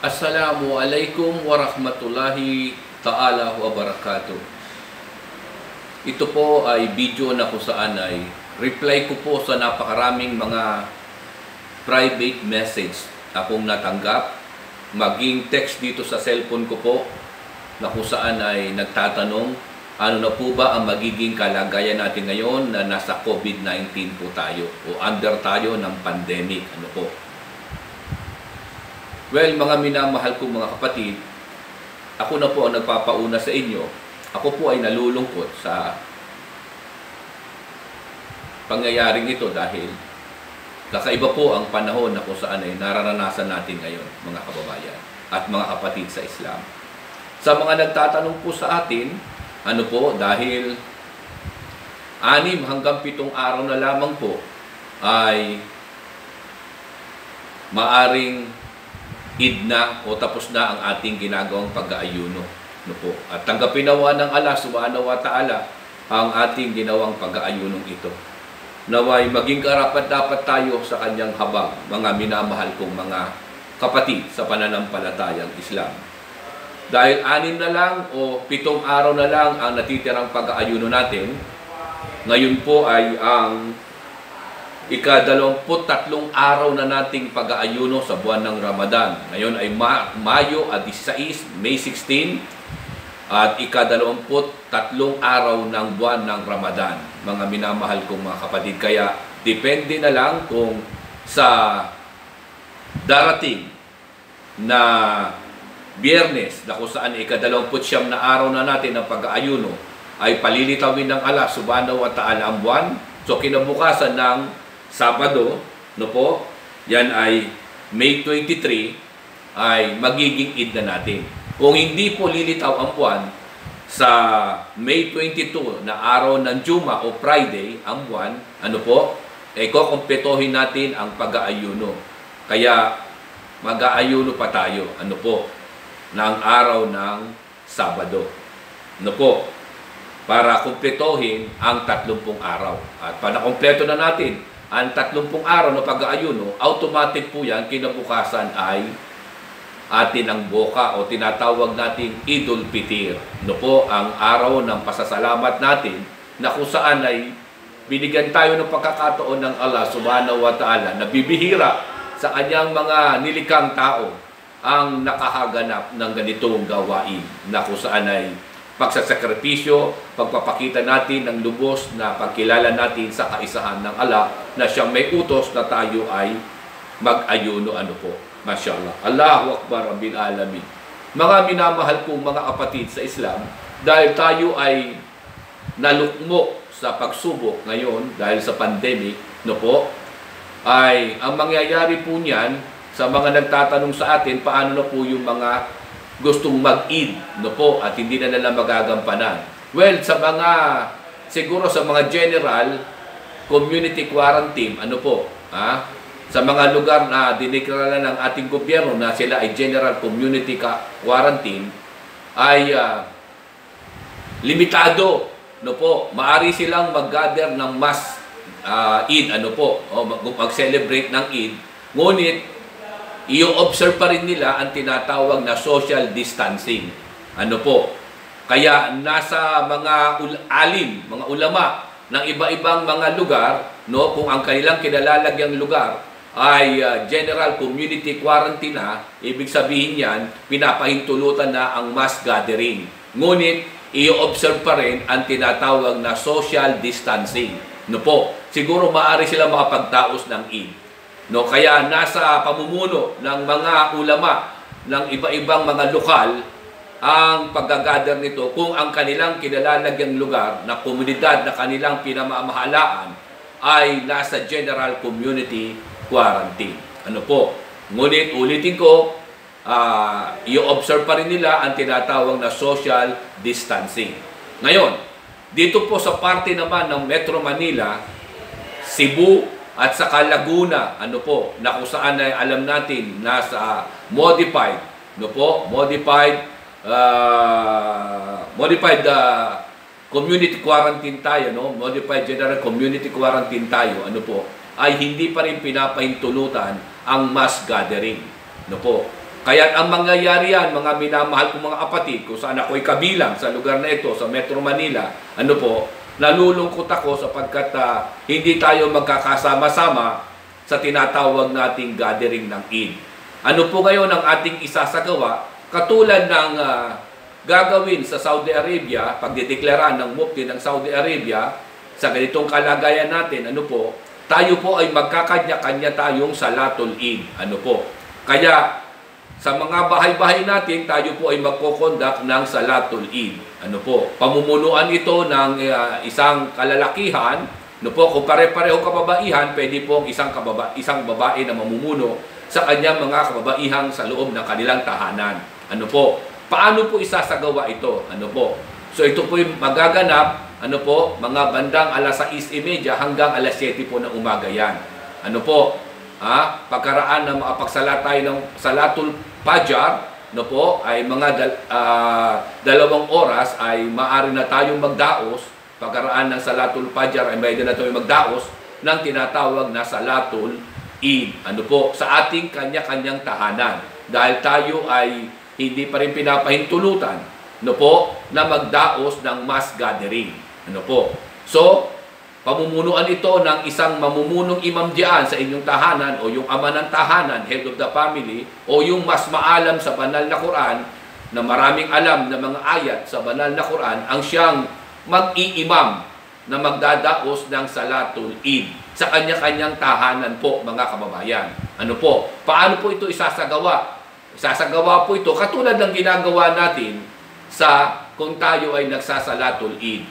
Assalamualaikum warahmatullahi ta'ala wabarakatuh. Ito po ay video na kung saan ay reply ko po sa napakaraming mga private message akong natanggap, maging text dito sa cellphone ko po na kung saan ay nagtatanong ano na po ba ang magiging kalagayan natin ngayon na nasa COVID-19 po tayo o under tayo ng pandemic. Ano po? Well, mga minamahal kong mga kapatid, ako na po ang nagpapauna sa inyo. Ako po ay nalulungkot sa pangyayaring ito dahil kakaiba po ang panahon na kung saan ay nararanasan natin ngayon, mga kababayan at mga kapatid sa Islam. Sa mga nagtatanong po sa atin, ano po, dahil 6 hanggang 7 araw na lamang po ay maaring Eid na o tapos na ang ating ginagawang pag-aayuno. No po. At tanggapin nawa ng Allah subhanahu wa ta'ala ang ating ginawang pag-aayunong ito. Naway maging karapat-dapat tayo sa kanyang habag, mga minamahal kong mga kapatid sa pananampalatayang Islam. Dahil 6 na lang o 7 araw na lang ang natitirang pag-aayuno natin, ngayon po ay ang ika-23 araw na nating pag-aayuno sa buwan ng Ramadan. Ngayon ay Mayo 16, May 16 at ika-23 araw ng buwan ng Ramadan. Mga minamahal kong mga kapatid, kaya depende na lang kung sa darating na Biyernes na kung saan ika-29 na araw na natin ng pag-aayuno ay palilitawin ng Allah subhanahu wa ta'ala ang buwan. So kinabukasan ng Sabado, no po, yan ay May 23, ay magiging Eid na natin. Kung hindi po lilitaw ang buwan, sa May 22 na araw ng Juma o Friday, ang buwan, ano po, kukumpletuhin natin ang pag-aayuno. Kaya mag-aayuno pa tayo, ano po, ng araw ng Sabado. Ano po, para kumpletuhin ang 30 araw. At para kumpleto na natin ang 30 araw na pag-aayuno, automatic po yan, kinabukasan ay atin ang boka o tinatawag nating Idul Fitr. No po, ang araw ng pasasalamat natin na kung saan ay binigyan tayo ng pagkakataon ng Allah subhanahu wa ta'ala na bibihira sa kanyang mga nilikang tao ang nakahaganap ng ganitong gawain na kung saan ay pagsasakripisyo, pagpapakita natin ng lubos na pagkilala natin sa kaisahan ng Allah na siyang may utos na tayo ay mag-ayuno. Ano po? Mashallah. Allahu Akbar Rabbil Alamin. Mga minamahal kong mga kapatid sa Islam, dahil tayo ay nalukmo sa pagsubok ngayon dahil sa pandemic, no po, ay ang mangyayari po niyan sa mga nagtatanong sa atin, paano na po yung mga gustong mag-Eid, no po, at hindi na nila magagampanan. Well, siguro sa mga general community quarantine, ano po, sa mga lugar na diniklara ng ating gobyerno na sila ay general community quarantine, ay limitado, no po, maari silang mag-gather ng mass Eid, ano po, o mag-celebrate ng Eid, ngunit i-observe pa rin nila ang tinatawag na social distancing. Ano po? Kaya nasa mga mga ulama ng iba-ibang mga lugar, no, kung ang kanilang kinalalagyang lugar ay general community quarantine na, ibig sabihin yan, pinapahintulutan na ang mass gathering. Ngunit, i-observe pa rin ang tinatawag na social distancing. No po? Siguro maaari sila makapagtaos ng Eid. No, kaya nasa pamumuno ng mga ulama ng iba-ibang mga lokal ang paggagather nito kung ang kanilang kinalalagyang lugar na komunidad na kanilang pinamamahalaan ay nasa general community quarantine. Ano po? Ngunit ulitin ko, i-observe pa rin nila ang tinatawag na social distancing. Ngayon, dito po sa parte naman ng Metro Manila, Cebu, at saka Laguna, ano po, na kung saan ay alam natin nasa modified, no po, modified community quarantine tayo, no? Modified general community quarantine tayo, ano po, ay hindi pa rin pinapahintulutan ang mass gathering, no po. Kaya ang mangyayari yan, mga minamahal kong mga kapatid, kung saan ako'y kabilang sa lugar na ito, sa Metro Manila, nalulungkot ako sapagkat hindi tayo magkakasama-sama sa tinatawag nating gathering ng Eid. Ano po ngayon ang ating isasagawa? Katulad ng gagawin sa Saudi Arabia, pagdideklara ng mufti ng Saudi Arabia, sa ganitong kalagayan natin, tayo po ay magkakanya-kanya tayong Salatul Eid. Kaya, sa mga bahay-bahay natin, tayo po ay magkoconduct ng Salatul Eid. Pamumunuan ito ng isang kalalakihan. Kung pare-pareho kababaihan, pwede pong isang babae na mamumuno sa kanyang mga kababaihang sa loob ng kanilang tahanan. Paano po isasagawa ito? So ito po yung magaganap, mga bandang alas 6:30 hanggang alas 7 po ng umaga yan. Pagkaraan ng makapagsalat tayo ng Salatul Fajr, ay mga 2 oras ay maaari na tayong magdaos. Pagkaraan ng Salatul Fajr ay may na tayong magdaos ng tinatawag na Salatul Eid. Sa ating kanya-kanyang tahanan. Dahil tayo ay hindi pa rin pinapahintulutan, na magdaos ng mass gathering. So, pamumunuan ito ng isang mamumunong imam diyan sa inyong tahanan o yung ama ng tahanan, head of the family, o yung mas maalam sa banal na Quran, na maraming alam na mga ayat sa banal na Quran, ang siyang mag-iimam na magdadaos ng Salatul Eid sa kanya-kanyang tahanan po, mga kababayan. Paano po ito isasagawa? Isasagawa po ito katulad ng ginagawa natin kung tayo ay nagsasalatul Eid.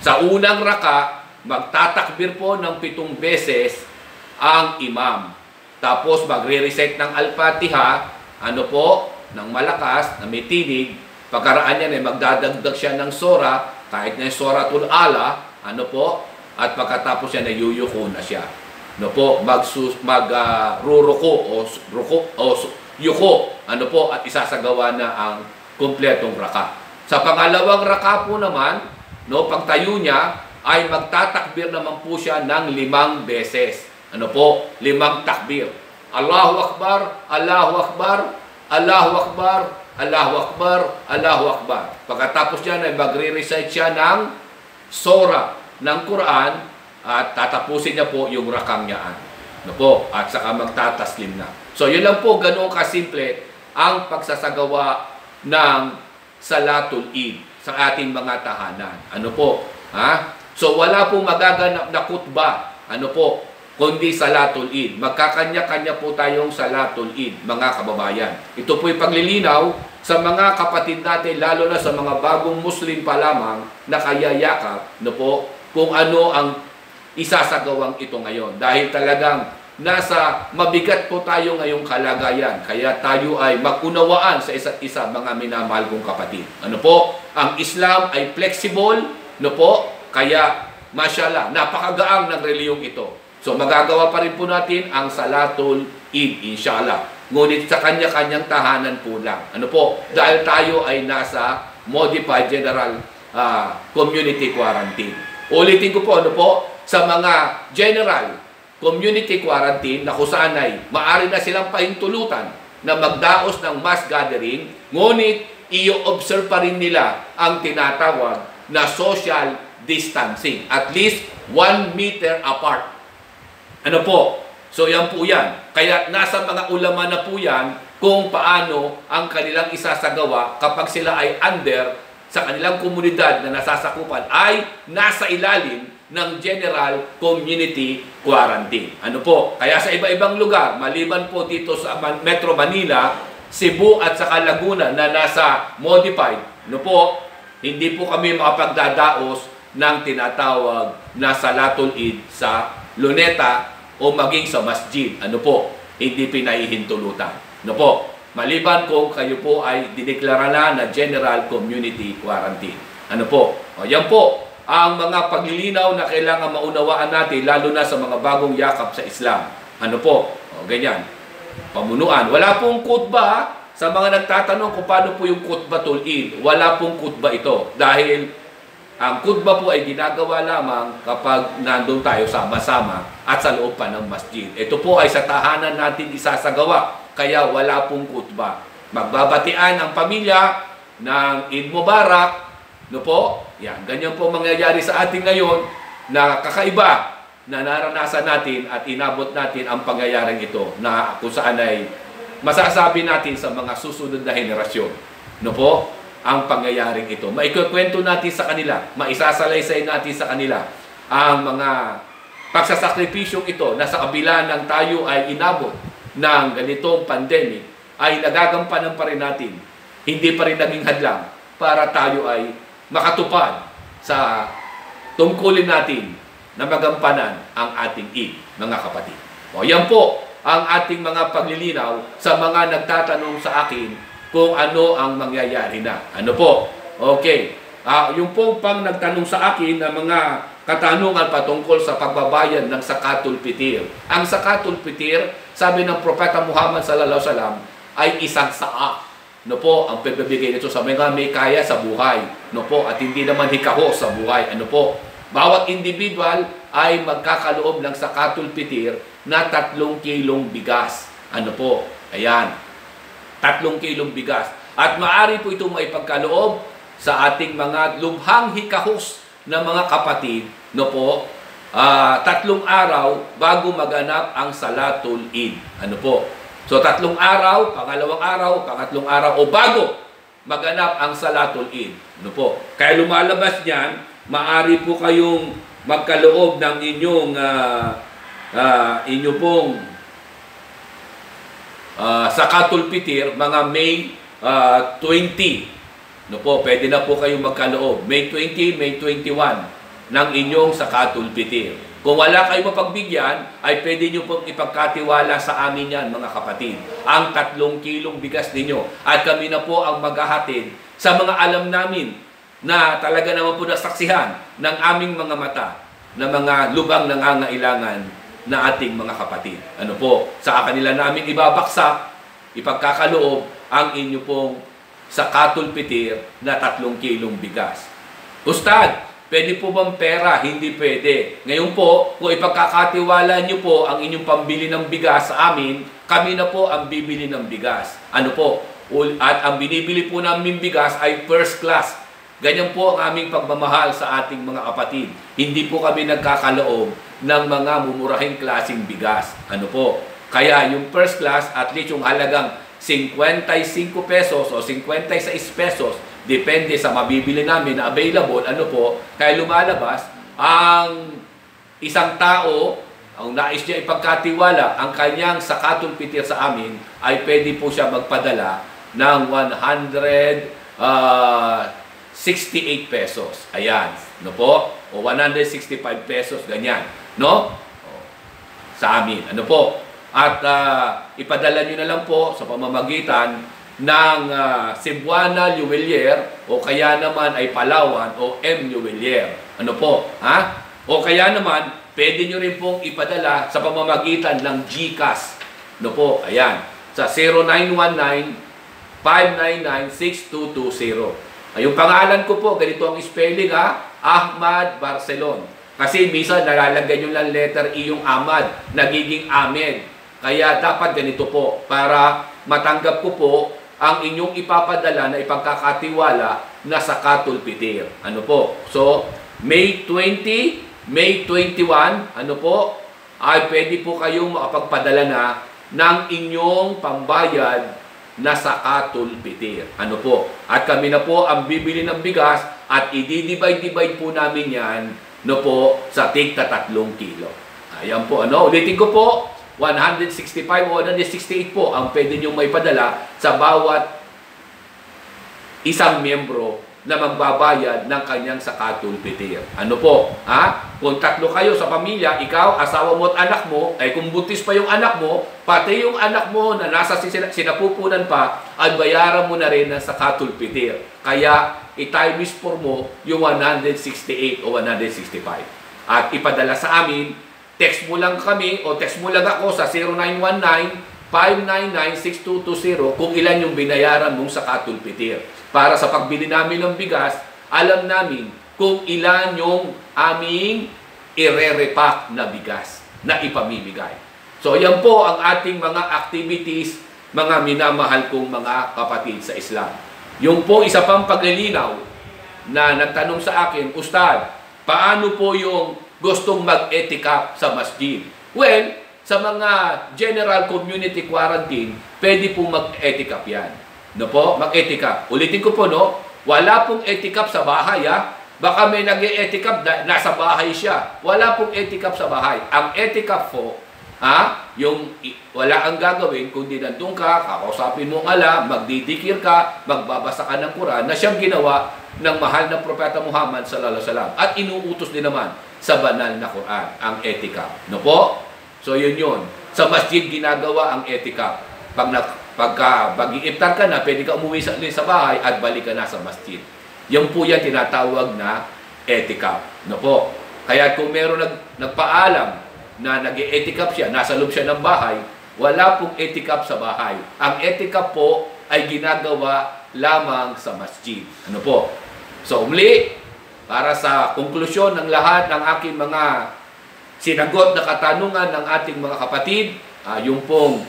Sa unang raka, magtatakbir po ng 7 beses ang imam. Tapos magre-recite ng Al-Fatiha, ng malakas, na may tinig. Pagkaraan niyan ay magdadagdag siya ng sura, kahit na yung Suratul Ala, at pagkatapos yan ay yuyuko na siya. Magruruko o yuko, at isasagawa na ang kumpletong raka. Sa pangalawang raka po naman, pagtayo niya, ay magtatakbir naman po siya ng 5 beses. 5 takbir. Allahu Akbar, Allahu Akbar, Allahu Akbar, Allahu Akbar, Allahu Akbar. Pagkatapos niya ay magre-recite siya ng sura ng Quran at tatapusin niya po yung rakang niyaan. At saka magtataslim na. So yun lang po, ganoon kasimple ang pagsasagawa ng Salatul Eid sa ating mga tahanan. So wala pong magaganap na khutbah, kundi Salatul Eid. Magkakanya-kanya po tayong Salatul Eid, mga kababayan. Ito po yung paglilinaw sa mga kapatid natin, lalo na sa mga bagong Muslim pa lamang na kayayakap, kung ano ang isasagawang ito ngayon. Dahil talagang nasa mabigat po tayo ngayong kalagayan. Kaya tayo ay mag-unawaan sa isa't isa, mga minamahal kong kapatid. Ang Islam ay flexible, kaya mashallah, napakagaang ng reliyong ito. So magagawa pa rin po natin ang Salatul Eid, inshallah. Ngunit sa kanya-kanyang tahanan po lang. Dahil tayo ay nasa modified general community quarantine. Ulitin ko po, sa mga general community quarantine na kung saan ay maaari na silang pahintulutan na magdaos ng mass gathering, ngunit i-observe pa rin nila ang tinatawag na social distancing. At least 1 meter apart. So yan po yan. Kaya nasa mga ulama na po yan kung paano ang kanilang isasagawa kapag sila ay under sa kanilang komunidad na nasasakupan ay nasa ilalim ng general community quarantine. Kaya sa iba-ibang lugar, maliban po dito sa Metro Manila, Cebu at saka Laguna na nasa modified, hindi po kami makapagdadaos ng tinatawag na Salatul Eid sa Luneta o maging sa masjid. Hindi pinahihintulutan. Maliban kung kayo po ay dideklara na general community quarantine. Yan po ang mga paglilinaw na kailangan maunawaan natin, lalo na sa mga bagong yakap sa Islam. Ganyan. Pamunuan. Wala pong khutbah. Sa mga nagtatanong kung paano po yung khutbatul Eid, wala pong khutbah ito. Dahil ang khutbah po ay ginagawa lamang kapag nandun tayo sama-sama at sa loob pa ng masjid. Ito po ay sa tahanan natin isasagawa. kaya wala pong kutba. Magbabatian ang pamilya ng Eid Mubarak, no po? Yan, ganyan po mangyayari sa atin ngayon na kakaiba na naranasan natin at inabot natin ang pangyayaring ito na kung saan ay masasabi natin sa mga susunod na henerasyon, no po? Ang pangyayaring ito. Maikukwento natin sa kanila, maisasalaysay natin sa kanila ang mga pagsasakripisyong ito na sa kabila ng tayo ay inabot ng ganitong pandemic ay nagagampanan pa rin natin. Hindi pa rin naging hadlang para tayo ay makatupad sa tungkulin natin na magampanan ang ating Eid, mga kapatid. O yan po ang ating mga paglilinaw sa mga nagtatanong sa akin kung ano ang mangyayari na. Ano po? Okay. Yung pong pang nagtanong sa akin na mga katanungan patungkol sa pagbabayad ng Zakatul Fitr. Ang Zakatul Fitr, sabi ng Propeta Muhammad sallallahu alaihi wasallam, ay isang saa. No po, ang pagbibigay nito sa mga may kaya sa buhay. No po, at hindi naman hikaho sa buhay. Ano po? Bawat individual ay magkakaloob ng Zakatul Fitr na 3 kilong bigas. Ano po? Ayan. 3 kilong bigas. At maaari po ito maipagkaloob sa ating mga lubhang hikahos na mga kapatid, no po, 3 araw bago maganap ang Salatul Eid. Ano po? So 3 araw, pangalawang araw, pangatlong araw, o bago maganap ang Salatul Eid. Ano po? Kaya lumalabas niyan, maaari po kayong magkaloob ng inyong inyo pong Zakatul Fitr mga May 20. No po, pwede na po kayong magkaloob. May 20, May 21 ng inyong Zakatul Fitr. Kung wala kayong mapagbigyan, ay pwede nyo pong ipagkatiwala sa amin yan, mga kapatid. Ang 3 kilong bigas ninyo. At kami na po ang maghahatid sa mga alam namin na talaga naman po nasaksihan ng aming mga mata na mga lubang nangangailangan na ating mga kapatid. Ano po, sa kanila namin ibabaksak, ipagkakaloob ang inyo pong Zakatul Fitr na 3 kilong bigas. Ustad, pwede po bang pera? Hindi pwede. Ngayon po, kung ipagkakatiwala nyo po ang inyong pambili ng bigas sa amin, kami na po ang bibili ng bigas. Ano po? At ang binibili po namin bigas ay first class. Ganyan po ang aming pagmamahal sa ating mga kapatid. Hindi po kami nagkakaloob ng mga mumurahing klaseng bigas. Ano po? Kaya yung first class, at least yung halagang 55 pesos o 56 pesos, depende sa mabibili namin na available, ano po, kaya lumalabas, ang isang tao, ang nais niya ipagkatiwala, ang kanyang Zakatul Fitr sa amin, ay pwede po siya magpadala ng 168 pesos. Ayan, no po? O 165 pesos, ganyan. No? Sa amin. Ano po? At ipadala nyo na lang po sa pamamagitan ng Cebuana Luwelier o kaya naman ay Palawan o M. Luwelier. Ano po? Ha? O kaya naman, pwede nyo rin pong ipadala sa pamamagitan ng GCash. Ano po? Ayan. Sa 0919-599-6220. Yung pangalan ko po, ganito ang spelling Ahmad Barcelon. Kasi minsan nalalagay nyo lang letter E yung Ahmad, nagiging Ahmed. Kaya dapat ganito po, para matanggap ko po ang inyong ipapadala na ipagkakatiwala na Zakatul Fitr. Ano po? So, May 20, May 21, ano po? Ay pwede po kayong makapagpadala na ng inyong pambayad na Zakatul Fitr. Ano po? At kami na po ang bibili ng bigas at i-divide po namin yan, no po, sa tigta 3 kilo. Ayan po, ano? Ulitin ko po, 165 o 168 po ang pwede nyo may padala sa bawat isang miyembro na magbabayad ng kanyang Zakatul Fitr. Ano po? Ha? Kung 3 kayo sa pamilya, ikaw, asawa mo at anak mo, ay kung buntis pa yung anak mo, pati yung anak mo na nasa sinapupunan pa, ay bayaran mo na rin ng Zakatul Fitr. Kaya, i-times 4 mo yung 168 o 165. At ipadala sa amin, text mo lang kami o text mo lang ako sa 0919-599-6220 kung ilan yung binayaran mong Zakatul Fitr. Para sa pagbili namin ng bigas, alam namin kung ilan yung aming ire-repack na bigas na ipamimigay. So yan po ang ating mga activities mga minamahal kong mga kapatid sa Islam. Yung po isa pang paglilinaw na nagtanong sa akin, Ustad, paano po yung gustong mag-etikaf sa masjid? Well, sa mga general community quarantine, pwede po mag-etikaf yan. No po? Mag-etikaf. Ulitin ko po, no? Wala pong etikaf sa bahay, ha? Baka may nag-etikaf, nasa bahay siya. Wala pong etikaf sa bahay. Ang etikaf po, yung wala ang gagawin, kundi nandun ka, kakausapin mo ang ala, magdidikir ka, magbabasa ka ng Quran, na siyang ginawa ng mahal na Propeta Muhammad sallallahu alaihi wasallam. At inuutos din naman sa banal na Quran, ang etikaf. No po? So yun. Sa masjid ginagawa ang etikaf. Pagka mag-iiftar ka na, pwede ka umuwi sa bahay at balik ka na sa masjid. Yan po yan tinatawag na etikaf. No po? Kaya kung meron nagpaalam na nag-etikaf siya, nasa loob siya ng bahay, wala pong etikaf sa bahay. Ang etikaf po ay ginagawa lamang sa masjid. Ano po? So, umli, para sa konklusyon ng lahat ng aking mga sinagot na katanungan ng ating mga kapatid, yung pong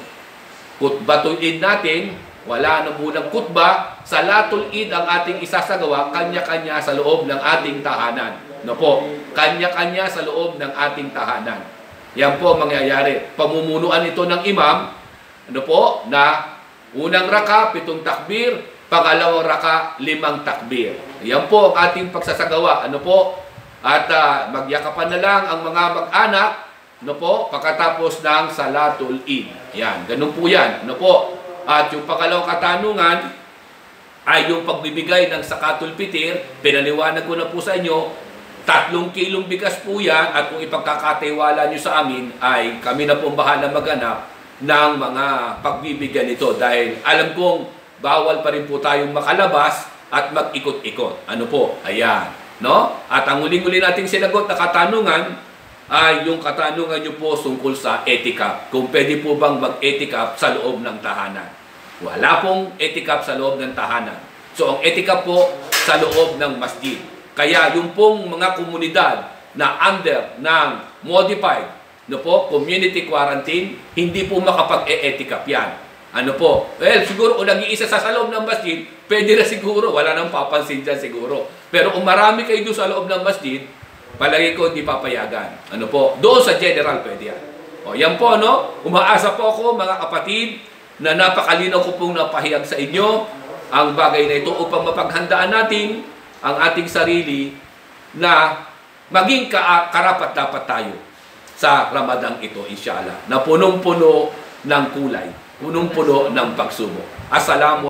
kutbatul Id natin, wala na munang kutba, salatul Id ang ating isasagawa, kanya-kanya sa loob ng ating tahanan. No po? Kanya-kanya sa loob ng ating tahanan. Yan po ang mangyayari. Pamumunuan ito ng imam, ano po, na unang raka, 7 takbir, pangalawang raka, 5 takbir. Yan po ang ating pagsasagawa. Ano po? At magyakapan na lang ang mga mag-anak, ano po, pagkatapos ng salatul Id. Yan, ganun po yan. Ano po? At yung pangalawang katanungan ay yung pagbibigay ng zakatul fitr. Pinaliwanag ko na po sa inyo, 3 kilong bigas po yan, at kung ipagkakatiwala nyo sa amin, ay kami na pong bahala maghanap ng mga pagbibigyan nito. Dahil alam kong bawal pa rin po tayong makalabas at mag-ikot-ikot. Ano po? Ayan. No? At ang huling-huli nating sinagot na katanungan ay yung katanungan nyo po tungkol sa etikaf. Kung pwede po bang mag-etikaf sa loob ng tahanan. Wala pong etikaf sa loob ng tahanan. So ang etikaf po sa loob ng masjid. Kaya yung pong mga komunidad na under ng modified community quarantine, hindi po makapag-e-etikaf yan. Ano po? Well, siguro kung nag-iisa sa loob ng masjid, pwede na siguro. Wala nang papansin dyan siguro. Pero kung marami kayo doon sa loob ng masjid, palagi ko hindi papayagan. Ano po? Doon sa general pwede yan. O, yan po, no? Umaasa po ako, mga kapatid, na napakalinaw ko pong napahiyag sa inyo ang bagay na ito upang mapaghandaan natin ang ating sarili na maging karapat-dapat tayo sa Ramadan ito, inshallah, na punong-puno ng kulay, punong-puno ng pagsubok. Assalamu